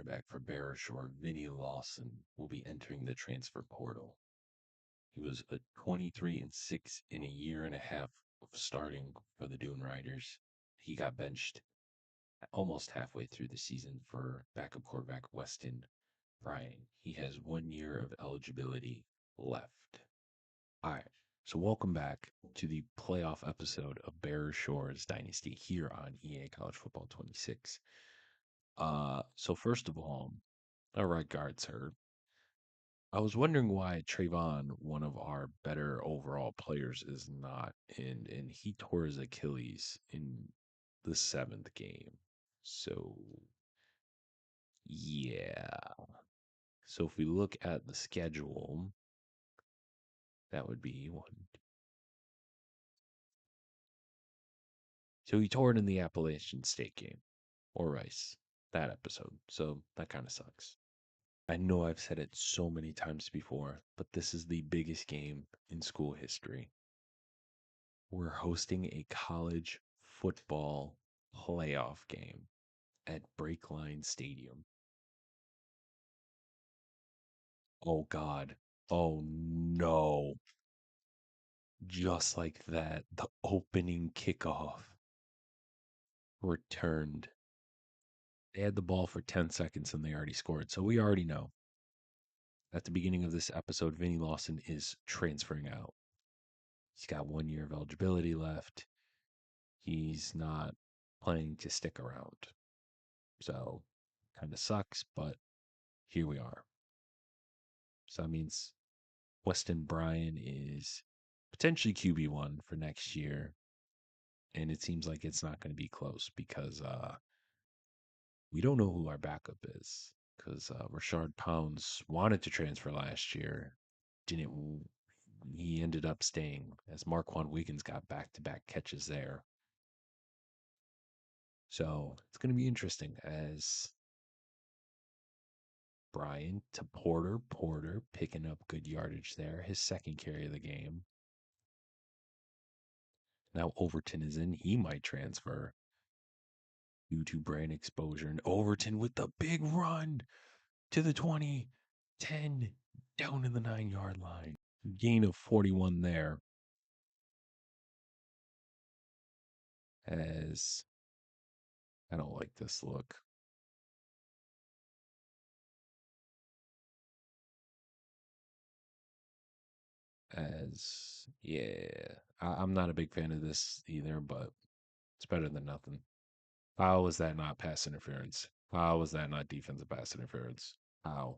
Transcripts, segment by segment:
quarterback for Bearshore, Vinny Lawson, will be entering the transfer portal. He was a 23-6 in a year and a half of starting for the Dune Riders. He got benched almost halfway through the season for backup quarterback Weston Bryan. He has 1 year of eligibility left. All right. So welcome back to the playoff episode of Bears Shores Dynasty here on EA College Football 26. So first of all, our right guard's hurt. I was wondering why Trayvon, one of our better overall players, is not in, and he tore his Achilles in the seventh game. So yeah. So if we look at the schedule, that would be one. So he tore it in the Appalachian State game or Rice, that episode. So that kind of sucks. I know I've said it so many times before, but this is the biggest game in school history. We're hosting a college football playoff game at Breakline Stadium. Oh, God. Oh, no. Just like that, the opening kickoff returned. They had the ball for 10 seconds and they already scored. So we already know. At the beginning of this episode, Vinny Lawson is transferring out. He's got 1 year of eligibility left. He's not planning to stick around. So kind of sucks, but here we are. So that means Weston Bryan is potentially QB1 for next year. And it seems like it's not going to be close because we don't know who our backup is. Because Rashard Pounds wanted to transfer last year, didn't. He ended up staying as Marquand Wiggins got back-to-back catches there. So it's going to be interesting as Bryan to Porter. Porter picking up good yardage there. His second carry of the game. Now Overton is in. He might transfer due to brain exposure. And Overton with the big run to the 20, 10, down in the 9-yard line. Gain of 41 there. As I don't like this look. As yeah, I'm not a big fan of this either, but it's better than nothing. How was that not pass interference? How was that not defensive pass interference? How?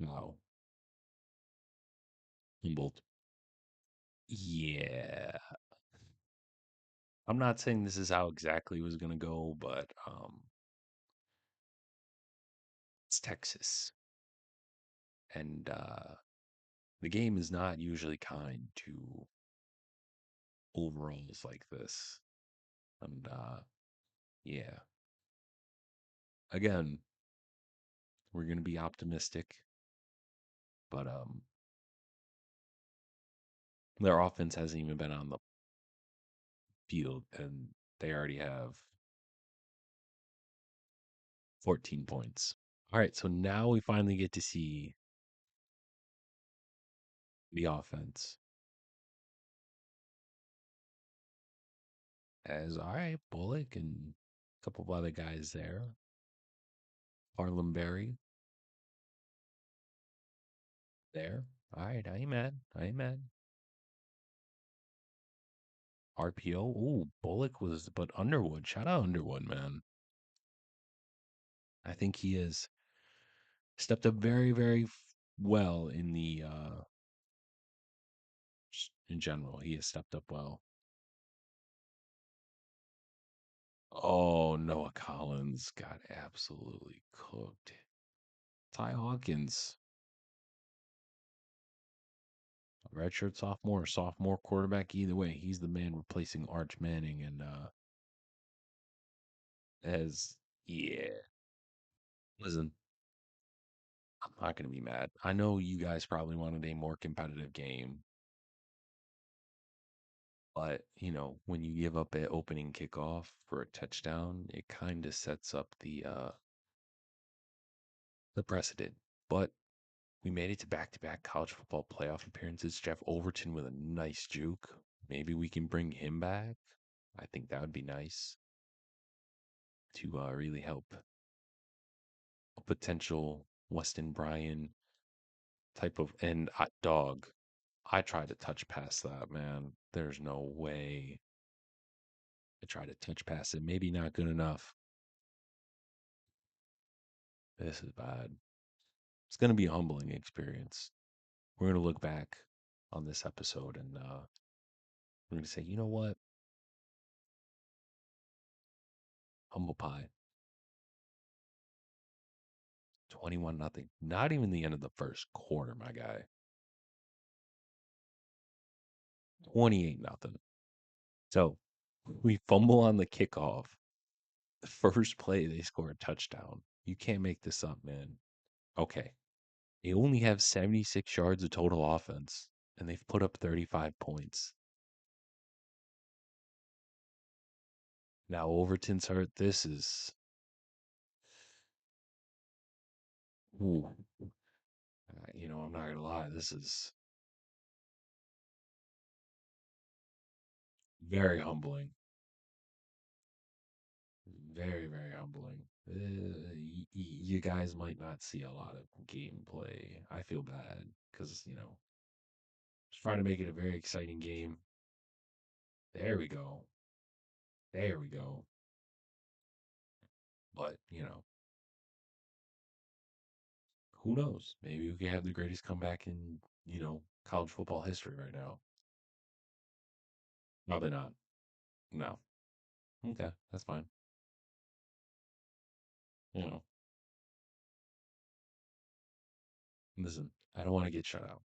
How? Humboldt. Yeah. I'm not saying this is how exactly it was going to go, but it's Texas. And the game is not usually kind to overalls like this. And yeah. Again, we're going to be optimistic, but their offense hasn't even been on the field, and they already have 14 points. All right, so now we finally get to see the offense. As all right, Bullock and a couple of other guys there. Harlem Berry there. All right, I ain't mad. I ain't mad. RPO. Ooh, Bullock was, but Underwood. Shout out Underwood, man. I think he has stepped up very, very well in the in general. He has stepped up well. Oh, Noah Collins got absolutely cooked. Ty Hawkins, redshirt sophomore or sophomore quarterback, either way, he's the man replacing Arch Manning. And as yeah, listen, I'm not gonna be mad. I know you guys probably wanted a more competitive game, but when you give up an opening kickoff for a touchdown, it kind of sets up the the precedent. But we made it to back college football playoff appearances. Jeff Overton with a nice juke. Maybe we can bring him back. I think that would be nice to really help a potential Weston Bryan type of and dog. I tried to touch past that, man. There's no way. I tried to touch past it. Maybe not good enough. This is bad. It's going to be a humbling experience. We're going to look back on this episode and we're going to say, you know what? Humble pie. 21 nothing. Not even the end of the first quarter, my guy. 28 nothing. So we fumble on the kickoff. The first play, they score a touchdown. You can't make this up, man. Okay. They only have 76 yards of total offense, and they've put up 35 points. Now Overton's hurt. This is, ooh, I'm not gonna lie. This is very humbling. Very, very humbling. You guys might not see a lot of gameplay. I feel bad because just trying to make it a very exciting game. There we go. There we go. But who knows? Maybe we could have the greatest comeback in college football history right now. Probably not. No. Okay, that's fine. You know, listen, I don't want to get shut out.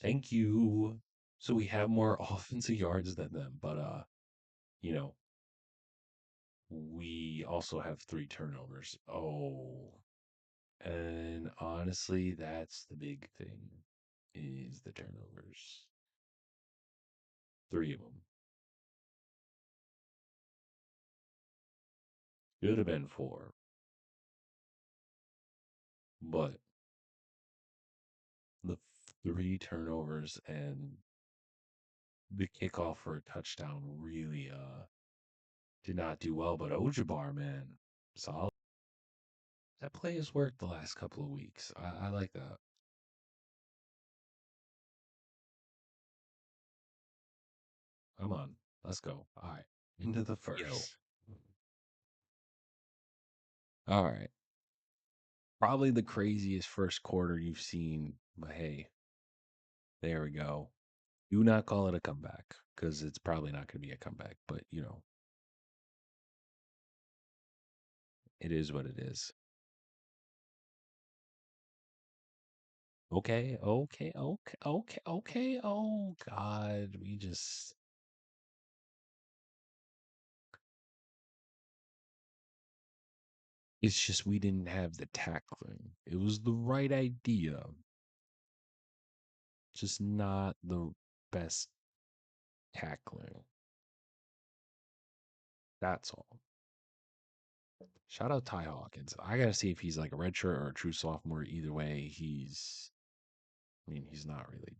Thank you. So we have more offensive yards than them, but you know, we also have 3 turnovers. Oh, and honestly, that's the big thing is the turnovers. 3 of them. Should have been 4, but the 3 turnovers and the kickoff for a touchdown really did not do well. But Ojabar, man, solid. That play has worked the last couple of weeks. I like that. Come on, let's go. All right, into the first. All right, probably the craziest first quarter you've seen. But hey, there we go. Do not call it a comeback because it's probably not going to be a comeback. But it is what it is. Okay, okay, okay, okay, okay. Oh God, we just. It's just we didn't have the tackling. It was the right idea, just not the best tackling. That's all. Shout out Ty Hawkins. I gotta see if he's like a redshirt or a true sophomore. Either way, I mean, he's not really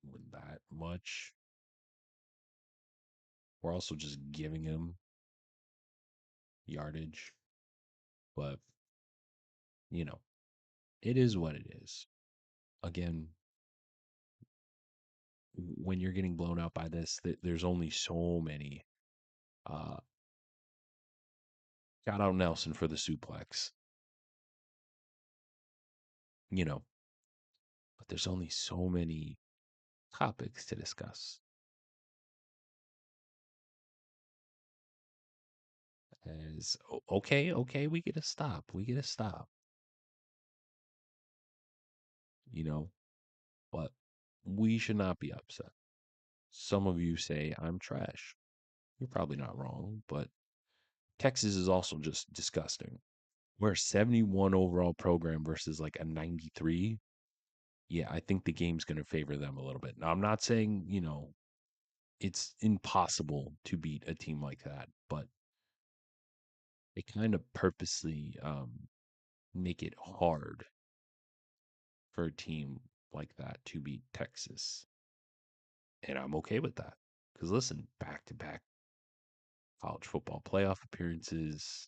doing that much. We're also just giving him yardage, but you know, it is what it is. Again, when you're getting blown out by this, there's only so many. Uh, Shout out Nelson for the suplex. But there's only so many topics to discuss. As okay, okay, we get to stop. We get to stop. You know, but we should not be upset. Some of you say I'm trash. You're probably not wrong, but Texas is also just disgusting. We're a 71 overall program versus like a 93. Yeah, I think the game's going to favor them a little bit. Now, I'm not saying, it's impossible to beat a team like that, but they kind of purposely make it hard for a team like that to beat Texas. And I'm okay with that. Because listen, back to back college football playoff appearances,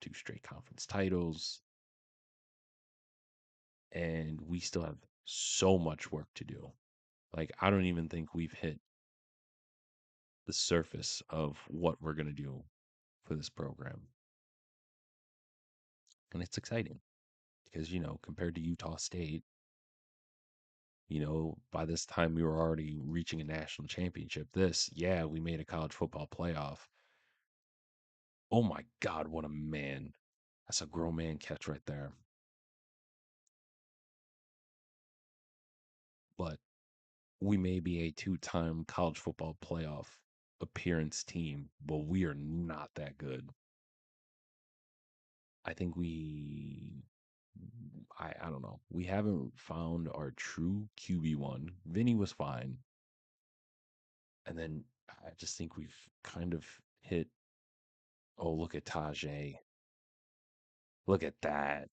two straight conference titles, and we still have so much work to do. Like, I don't even think we've hit the surface of what we're going to do for this program. And it's exciting because, compared to Utah State, by this time we were already reaching a national championship. Yeah, we made a college football playoff. Oh my God, what a man. That's a grown man catch right there. But we may be a two-time college football playoff appearance team, but we are not that good. I think I don't know. We haven't found our true QB1. Vinny was fine. And then I just think we've kind of hit, oh, look at Tajay. Look at that.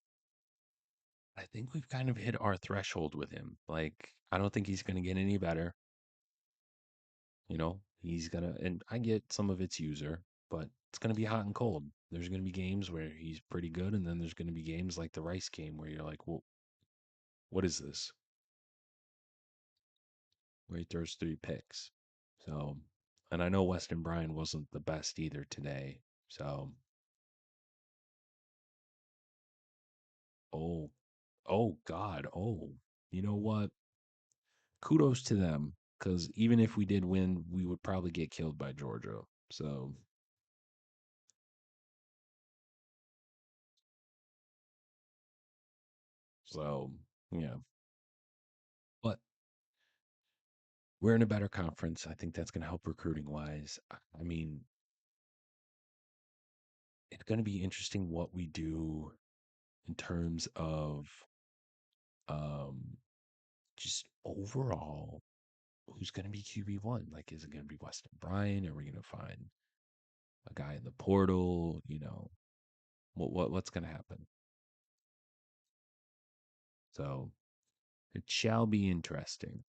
I think we've kind of hit our threshold with him. Like, I don't think he's going to get any better. He's going to, and I get some of it's user, but it's going to be hot and cold. There's going to be games where he's pretty good, and then there's going to be games like the Rice game where you're like, well, what is this? Where he throws three picks. So, and I know Weston Bryan wasn't the best either today. So, oh, oh God, oh, you know what? Kudos to them because even if we did win, we would probably get killed by Georgia. So yeah, but we're in a better conference. I think that's going to help recruiting wise. I mean, it's going to be interesting what we do in terms of um just overall who's going to be QB1. Like, is it going to be Weston Bryan? Are we going to find a guy in the portal? What's going to happen? So it shall be interesting.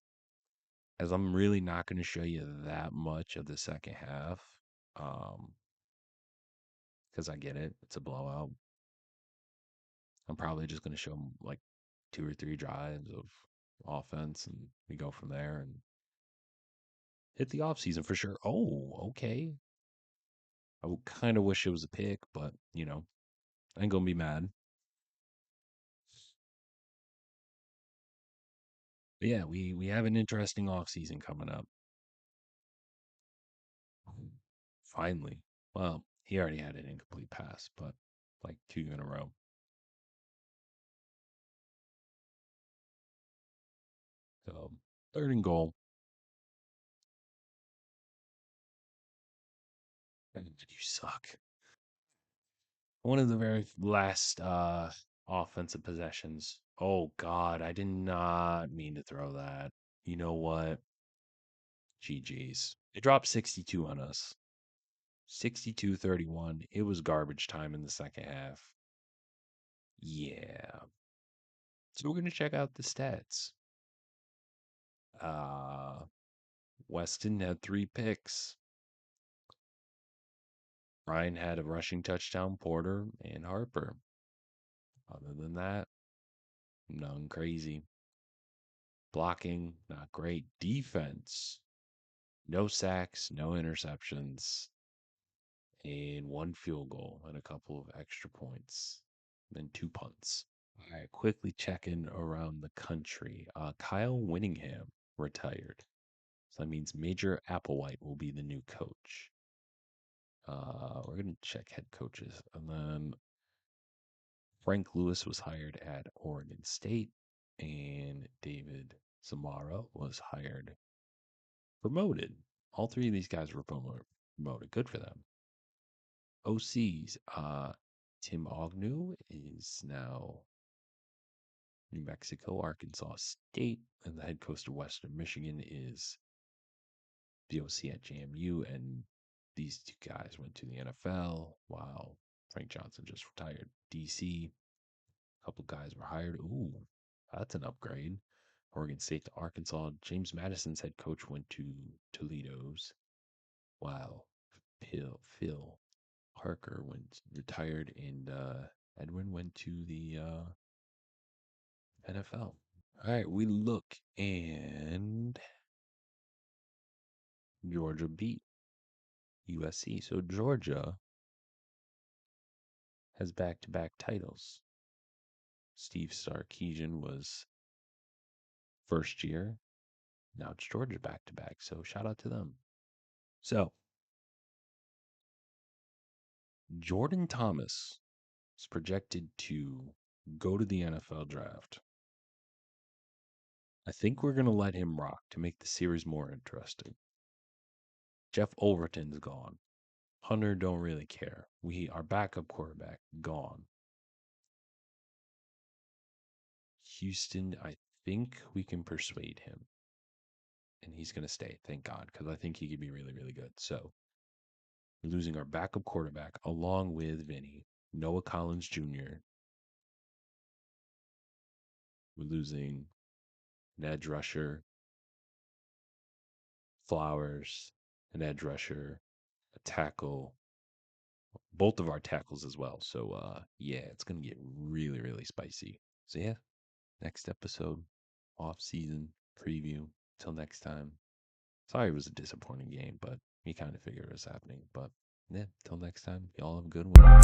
As I'm really not going to show you that much of the second half, um, because I get it, it's a blowout. I'm probably just going to show them like two or three drives of offense, and we go from there and hit the off season for sure. Oh, okay. I would kind of wish it was a pick, but I ain't gonna be mad. But yeah, we have an interesting off season coming up. Finally. Well, he already had an incomplete pass, but like two in a row. So third and goal. And you suck. One of the very last offensive possessions. Oh God, I did not mean to throw that. You know what? GG's. They dropped 62 on us. 62-31. It was garbage time in the second half. Yeah. So we're gonna check out the stats. Uh Weston had 3 picks. Ryan had a rushing touchdown, Porter and Harper. Other than that, none crazy. Blocking, not great. Defense, no sacks, no interceptions, and one field goal and a couple of extra points, then 2 punts. All right, quickly checking around the country. Kyle Winningham retired. So that means Major Applewhite will be the new coach. We're going to check head coaches. And then Frank Lewis was hired at Oregon State, and David Zamara was hired, promoted. All three of these guys were promoted. Good for them. OCs, Tim Ognew is now New Mexico, Arkansas State, and the head coach of Western Michigan is the OC at JMU, and these two guys went to the NFL. Wow. Frank Johnson just retired. DC, a couple guys were hired. Ooh, that's an upgrade. Oregon State to Arkansas. James Madison's head coach went to Toledo's. Wow. Phil Parker retired, and Edwin went to the NFL. All right, we look, and Georgia beat USC. So Georgia has back-to-back titles. Steve Sarkisian was first year. Now it's Georgia back-to-back. So shout out to them. So Jordan Thomas is projected to go to the NFL draft. I think we're going to let him rock to make the series more interesting. Jeff Overton's gone. Hunter don't really care. Our backup quarterback gone. Houston, I think we can persuade him. And he's going to stay, thank God, because I think he could be really, really good. So we're losing our backup quarterback along with Vinny, Noah Collins Jr. We're losing an edge rusher, Flowers, an edge rusher, a tackle, both of our tackles as well. So, yeah, it's going to get really, really spicy. So, yeah, next episode, off-season preview. Till next time. Sorry it was a disappointing game, but we kind of figured it was happening. But, yeah, till next time, y'all have a good one.